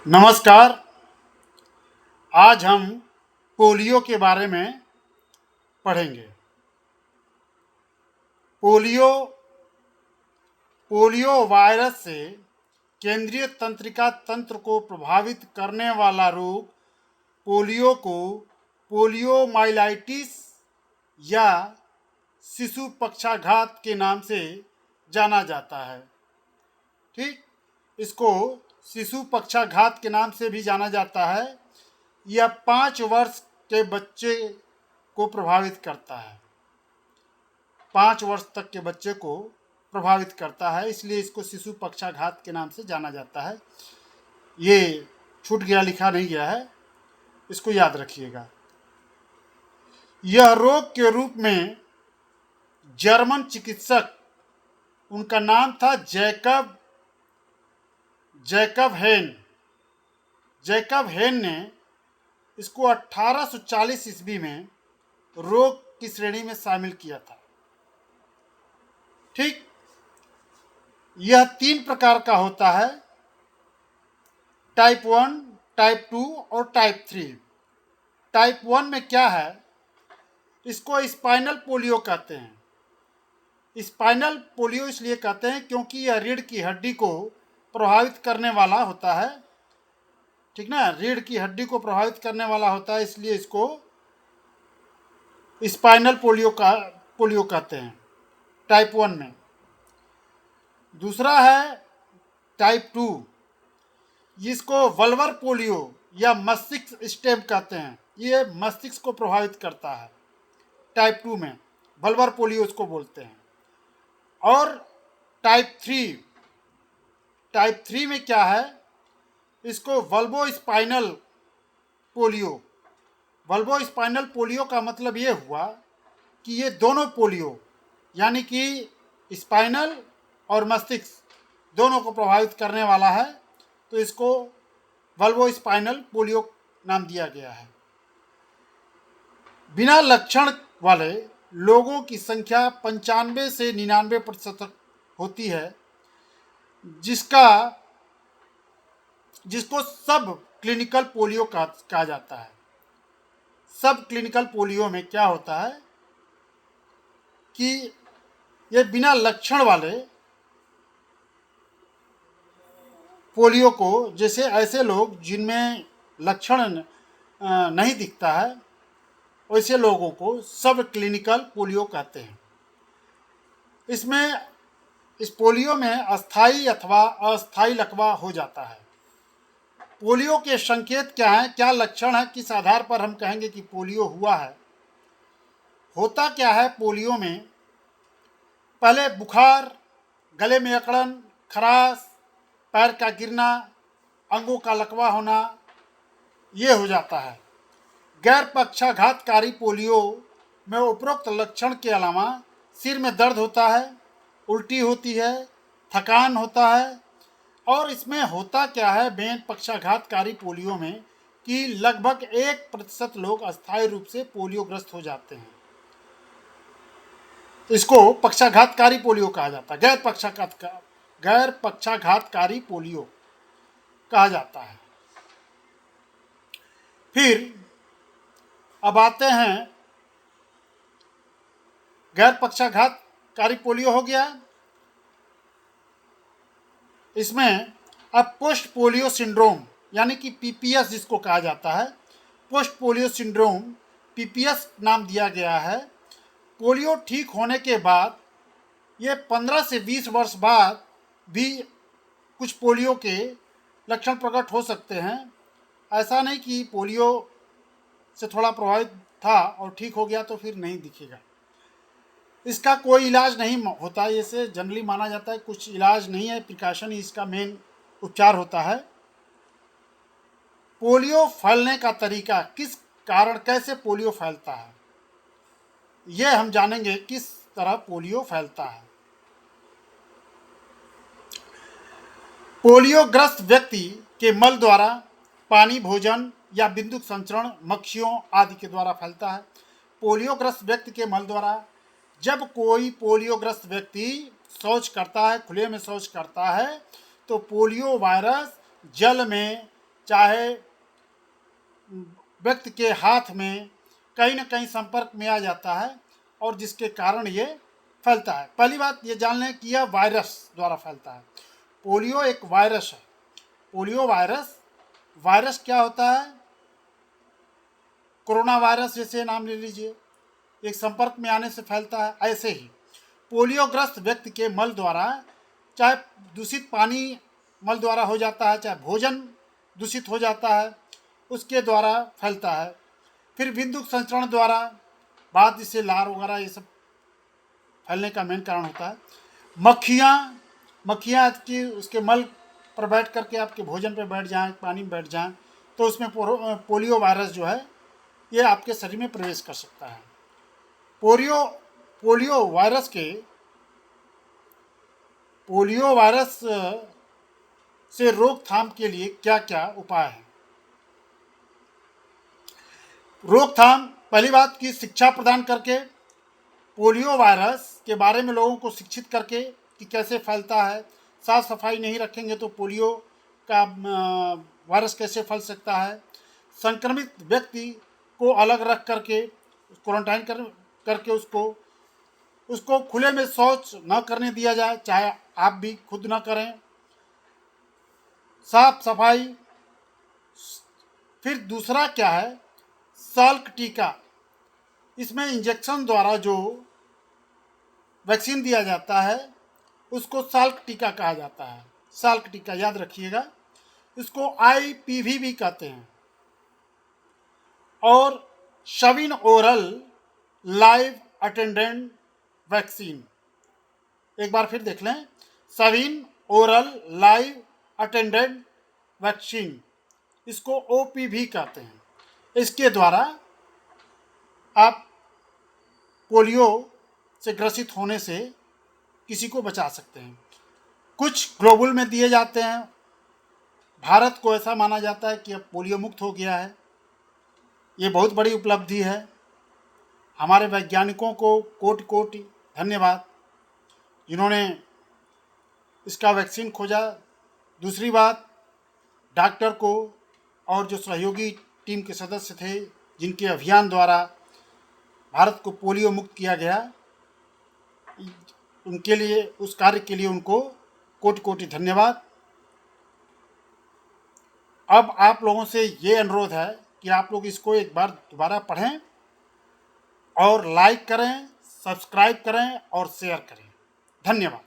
नमस्कार। आज हम पोलियो के बारे में पढ़ेंगे। पोलियो पोलियो वायरस से केंद्रीय तंत्रिका तंत्र को प्रभावित करने वाला रोग पोलियो को पोलियोमाइलाइटिस या शिशु पक्षाघात के नाम से जाना जाता है। ठीक, इसको शिशु पक्षाघात के नाम से भी जाना जाता है। यह 5 वर्ष के बच्चे को प्रभावित करता है। 5 वर्ष तक के बच्चे को प्रभावित करता है, इसलिए इसको शिशु पक्षाघात के नाम से जाना जाता है। ये छूट गया, लिखा नहीं गया है, इसको याद रखिएगा। यह रोग के रूप में जर्मन चिकित्सक, उनका नाम था जैकब हेन ने इसको 1840 ईस्वी में रोग की श्रेणी में शामिल किया था। ठीक, यह 3 प्रकार का होता है, टाइप 1, टाइप 2 और टाइप 3। टाइप 1 में क्या है, इसको स्पाइनल पोलियो कहते हैं। स्पाइनल पोलियो इसलिए कहते हैं क्योंकि यह रीढ़ की हड्डी को प्रभावित करने वाला होता है। ठीक ना, रीढ़ की हड्डी को प्रभावित करने वाला होता है, इसलिए इसको स्पाइनल पोलियो कहते हैं टाइप 1 में। दूसरा है टाइप 2, जिसको वल्वर पोलियो या मस्तिष्क स्टेम कहते हैं। ये मस्तिष्क को प्रभावित करता है। टाइप 2 में वल्वर पोलियो इसको बोलते हैं। और टाइप 3 में क्या है, इसको वल्वोस्पाइनल पोलियो का मतलब ये हुआ कि ये दोनों पोलियो, यानी कि स्पाइनल और मस्तिष्क दोनों को प्रभावित करने वाला है, तो इसको वल्वोस्पाइनल पोलियो नाम दिया गया है। बिना लक्षण वाले लोगों की संख्या 95 से 99% होती है, जिसको सब क्लिनिकल पोलियो कहा जाता है। सब क्लिनिकल पोलियो में क्या होता है कि ये बिना लक्षण वाले पोलियो को, जैसे ऐसे लोग जिनमें लक्षण नहीं दिखता है, वैसे लोगों को सब क्लिनिकल पोलियो कहते हैं। इस पोलियो में अस्थायी अथवा अस्थायी लकवा हो जाता है। पोलियो के संकेत क्या हैं, क्या लक्षण है, किस आधार पर हम कहेंगे कि पोलियो हुआ है। होता क्या है पोलियो में, पहले बुखार, गले में अकड़न, खराश, पैर का गिरना, अंगों का लकवा होना, ये हो जाता है। गैर पक्षाघातकारी पोलियो में उपरोक्त लक्षण के अलावा सिर में दर्द होता है, उल्टी होती है, थकान होता है। और इसमें होता क्या है मेन पक्षाघातकारी पोलियो में कि लगभग 1% लोग अस्थायी रूप से पोलियोग्रस्त हो जाते हैं। तो इसको पक्षाघातकारी पोलियो कहा जाता है, गैर पक्षाघातकारी पोलियो कहा जाता है। फिर अब आते हैं, गैर पक्षाघातकारी पोलियो हो गया। इसमें अब पोस्ट पोलियो सिंड्रोम, यानी कि पीपीएस जिसको कहा जाता है, पोस्ट पोलियो सिंड्रोम, पीपीएस नाम दिया गया है। पोलियो ठीक होने के बाद ये 15 से 20 वर्ष बाद भी कुछ पोलियो के लक्षण प्रकट हो सकते हैं। ऐसा नहीं कि पोलियो से थोड़ा प्रभावित था और ठीक हो गया तो फिर नहीं दिखेगा। इसका कोई इलाज नहीं होता, इसे जनरली माना जाता है कुछ इलाज नहीं है, प्रिकॉशन ही इसका मेन उपचार होता है। पोलियो फैलने का तरीका, किस कारण कैसे पोलियो फैलता है, यह हम जानेंगे किस तरह पोलियो फैलता है। पोलियोग्रस्त व्यक्ति के मल द्वारा, पानी, भोजन या बिंदुक संचरण, मक्खियों आदि के द्वारा फैलता है। पोलियोग्रस्त व्यक्ति के मल द्वारा, जब कोई पोलियोग्रस्त व्यक्ति शौच करता है, खुले में शौच करता है, तो पोलियो वायरस जल में चाहे व्यक्ति के हाथ में कहीं ना कहीं संपर्क में आ जाता है और जिसके कारण ये फैलता है। पहली बात ये जान लें कि यह वायरस द्वारा फैलता है। पोलियो एक वायरस है। पोलियो वायरस क्या होता है? कोरोना वायरस जैसे नाम ले लीजिए, एक संपर्क में आने से फैलता है। ऐसे ही पोलियोग्रस्त व्यक्ति के मल द्वारा, चाहे दूषित पानी मल द्वारा हो जाता है, चाहे भोजन दूषित हो जाता है, उसके द्वारा फैलता है। फिर बिंदु संचरण द्वारा, बाद जिससे लार वगैरह ये सब फैलने का मेन कारण होता है। मक्खियाँ की उसके मल पर बैठ करके आपके भोजन पर बैठ जाएं, पानी में बैठ जाएं, तो उसमें पोलियो वायरस जो है ये आपके शरीर में प्रवेश कर सकता है। पोलियो वायरस से रोकथाम के लिए क्या क्या उपाय हैं? रोकथाम, पहली बात की शिक्षा प्रदान करके, पोलियो वायरस के बारे में लोगों को शिक्षित करके कि कैसे फैलता है। साफ सफाई नहीं रखेंगे तो पोलियो का वायरस कैसे फैल सकता है। संक्रमित व्यक्ति को अलग रख करके क्वारंटाइन करके उसको खुले में शौच न करने दिया जाए, चाहे आप भी खुद न करें। साफ सफाई। फिर दूसरा क्या है? साल्क टीका। इसमें इंजेक्शन द्वारा जो वैक्सीन दिया जाता है उसको साल्क टीका कहा जाता है। साल्क टीका याद रखिएगा। इसको IPV भी कहते हैं। और Savin oral live attendant vaccine, एक बार फिर देख लें, Savin oral live attendant vaccine, इसको OPV कहते हैं। इसके द्वारा आप पोलियो से ग्रसित होने से किसी को बचा सकते हैं। कुछ ग्लोबल में दिए जाते हैं। भारत को ऐसा माना जाता है कि अब पोलियो मुक्त हो गया है। ये बहुत बड़ी उपलब्धि है। हमारे वैज्ञानिकों को कोटि कोटि धन्यवाद जिन्होंने इसका वैक्सीन खोजा। दूसरी बात, डॉक्टर को और जो सहयोगी टीम के सदस्य थे जिनके अभियान द्वारा भारत को पोलियो मुक्त किया गया, उनके लिए, उस कार्य के लिए उनको कोटि कोटि धन्यवाद। अब आप लोगों से ये अनुरोध है कि आप लोग इसको एक बार दोबारा पढ़ें और लाइक करें, सब्सक्राइब करें और शेयर करें। धन्यवाद।